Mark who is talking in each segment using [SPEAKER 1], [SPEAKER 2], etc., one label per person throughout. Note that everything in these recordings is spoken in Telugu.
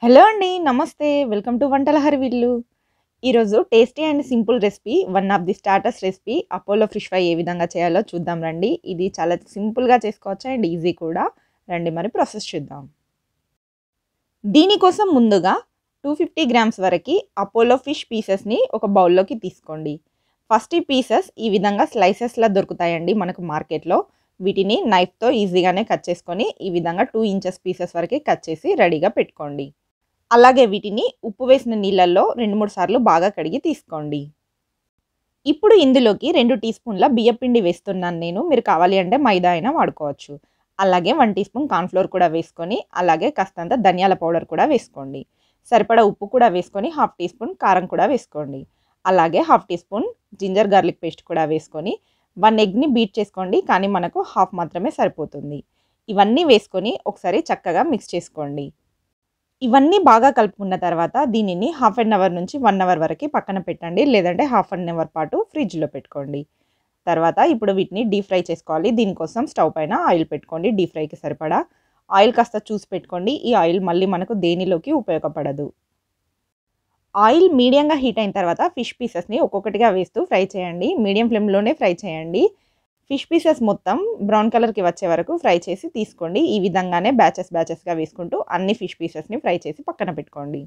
[SPEAKER 1] హలో అండి. నమస్తే. Welcome to Vantala Harivillu. ఈరోజు tasty and simple recipe one of the starters recipe Apollo fish fry ఏ విధంగా చేయాలో చూద్దాం రండి. ఇది చాలా సింపుల్‌గా చేసుకోవచ్చు అండ్ ఈజీ కూడా. రండి మరి ప్రాసెస్ చూద్దాం. దీనికోసం ముందుగా 250 గ్రామ్స్ వరకి అపోలో ఫిష్ పీసెస్‌ని ఒక బౌల్‌లోకి తీసుకోండి. ఫస్ట్ ఈ పీసెస్ ఈ విధంగా స్లైసెస్‌లా దొరుకుతాయండి మనకు మార్కెట్‌లో. వీటిని నైఫ్‌తో ఈజీగానే కట్ చేసుకొని ఈ విధంగా 2 ఇంచెస్ పీసెస్ వరకి కట్ చేసి రెడీగా పెట్టుకోండి. అలాగే వీటిని ఉప్పు వేసిన నీళ్ళల్లో 2, 3 సార్లు బాగా కడిగి తీసుకోండి. ఇప్పుడు ఇందులోకి 2 టీ స్పూన్ల బియ్యపిండి వేస్తున్నాను నేను. మీరు కావాలి అంటే మైదా అయినా వాడుకోవచ్చు. అలాగే 1 టీ స్పూన్ కార్న్‌ఫ్లోర్ కూడా వేసుకొని, అలాగే కాస్తంత ధనియాల పౌడర్ కూడా వేసుకోండి. సరిపడా ఉప్పు కూడా వేసుకొని, హాఫ్ టీ స్పూన్ కారం కూడా వేసుకోండి. అలాగే half teaspoon ginger garlic paste కూడా వేసుకొని, 1 ఎగ్‌ని బీట్ చేసుకోండి. కానీ మనకు హాఫ్ మాత్రమే సరిపోతుంది. ఇవన్నీ వేసుకొని ఒకసారి చక్కగా మిక్స్ చేసుకోండి. ఇవన్నీ బాగా కలుపుకున్న తర్వాత దీనిని హాఫ్ అన్ అవర్ నుంచి 1 అవర్ వరకు పక్కన పెట్టండి. లేదంటే హాఫ్ అన్ అవర్ పాటు ఫ్రిడ్జ్‌లో పెట్టుకోండి. తర్వాత ఇప్పుడు వీటిని డీప్ ఫ్రై చేసుకోవాలి. దీనికోసం స్టవ్ పైన ఆయిల్ పెట్టుకోండి. డీప్ ఫ్రైకి సరిపడా. ఆయిల్ కాస్త చూసి పెట్టుకోండి. ఈ ఆయిల్ మళ్ళీ మనకు దేనిలోకి ఉపయోగపడదు. ఆయిల్ మీడియంగా హీట్ అయిన తర్వాత ఫిష్ పీసెస్‌ని ఒక్కొక్కటిగా వేస్తూ ఫ్రై చేయండి. మీడియం ఫ్లేమ్‌లోనే ఫ్రై చేయండి. ఫిష్ పీసెస్ మొత్తం బ్రౌన్ కలర్‌కి వచ్చే వరకు ఫ్రై చేసి తీసుకోండి. ఈ విధంగానే బ్యాచెస్‌గా వేసుకుంటూ అన్ని ఫిష్ పీసెస్‌ని ఫ్రై చేసి పక్కన పెట్టుకోండి.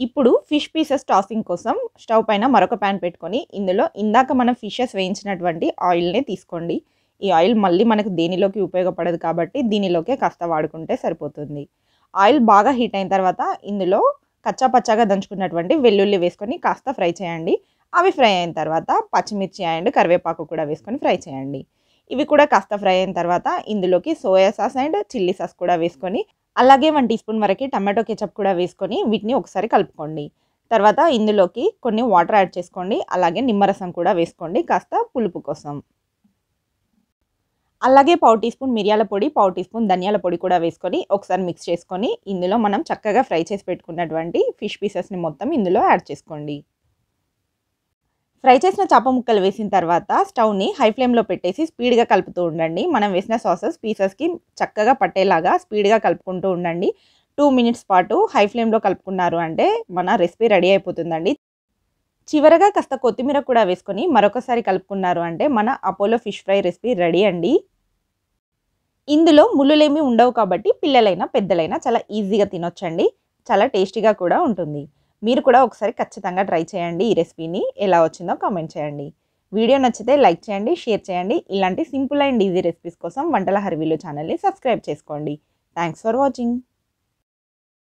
[SPEAKER 1] ఇప్పుడు ఫిష్ పీసెస్ టాసింగ్ కోసం స్టవ్ పైన మరొక పాన్ పెట్టుకొని ఇందులో ఇందాక మనం ఫిషెస్ వేయించినటువంటి ఆయిల్‌ని తీసుకోండి. ఈ ఆయిల్ మళ్ళీ మనకు దేనిలోకి ఉపయోగపడదు కాబట్టి దీనిలోకే కాస్త వాడుకుంటే సరిపోతుంది. ఆయిల్ బాగా హీట్ అయిన తర్వాత ఇందులో కచ్చా పచ్చాగా దంచుకున్నటువంటి వెల్లుల్లి వేసుకొని కాస్త ఫ్రై చేయండి. అవి ఫ్రై అయిన తర్వాత పచ్చిమిర్చి అండ్ కరివేపాకు కూడా వేసుకొని ఫ్రై చేయండి. ఇవి కూడా కాస్త ఫ్రై అయిన తర్వాత ఇందులోకి soya sauce and chilli sauce కూడా వేసుకొని, అలాగే 1 టీ స్పూన్ వరకి టమాటో కెచప్ కూడా వేసుకొని వీటిని ఒకసారి కలుపుకోండి. తర్వాత ఇందులోకి కొన్ని వాటర్ యాడ్ చేసుకోండి. అలాగే నిమ్మరసం కూడా వేసుకోండి కాస్త పులుపు కోసం. అలాగే పావు టీ స్పూన్ మిరియాల పొడి, పావు టీ స్పూన్ ధనియాల పొడి కూడా వేసుకొని ఒకసారి మిక్స్ చేసుకొని ఇందులో మనం చక్కగా ఫ్రై చేసి పెట్టుకున్నటువంటి ఫిష్ పీసెస్‌ని మొత్తం ఇందులో యాడ్ చేసుకోండి. ఫ్రై చేసిన చేప ముక్కలు వేసిన తర్వాత స్టవ్‌ని హై ఫ్లేమ్‌లో పెట్టేసి స్పీడ్‌గా కలుపుతూ ఉండండి. మనం వేసిన సాసెస్ పీసెస్‌కి చక్కగా పట్టేలాగా స్పీడ్‌గా కలుపుకుంటూ ఉండండి. 2 మినిట్స్ పాటు హై ఫ్లేమ్‌లో కలుపుకున్నారు అంటే మన రెసిపీ రెడీ అయిపోతుందండి. చివరగా కాస్త కొత్తిమీర కూడా వేసుకొని మరొకసారి కలుపుకున్నారు అంటే మన Apollo fish fry recipe ready అండి. ఇందులో ముల్లులేమీ ఉండవు కాబట్టి పిల్లలైనా, పెద్దలైనా చాలా ఈజీగా తినొచ్చండి. చాలా టేస్టీగా కూడా ఉంటుంది. మీరు కూడా ఒకసారి ఖచ్చితంగా ట్రై చేయండి ఈ రెసిపీని. ఎలా వచ్చిందో కామెంట్ చేయండి. వీడియో నచ్చితే లైక్ చేయండి, షేర్ చేయండి. ఇలాంటి సింపుల్ అండ్ ఈజీ రెసిపీస్ కోసం వంటల హరివిల్లు ఛానల్‌ని సబ్స్క్రైబ్ చేసుకోండి. Thanks for watching.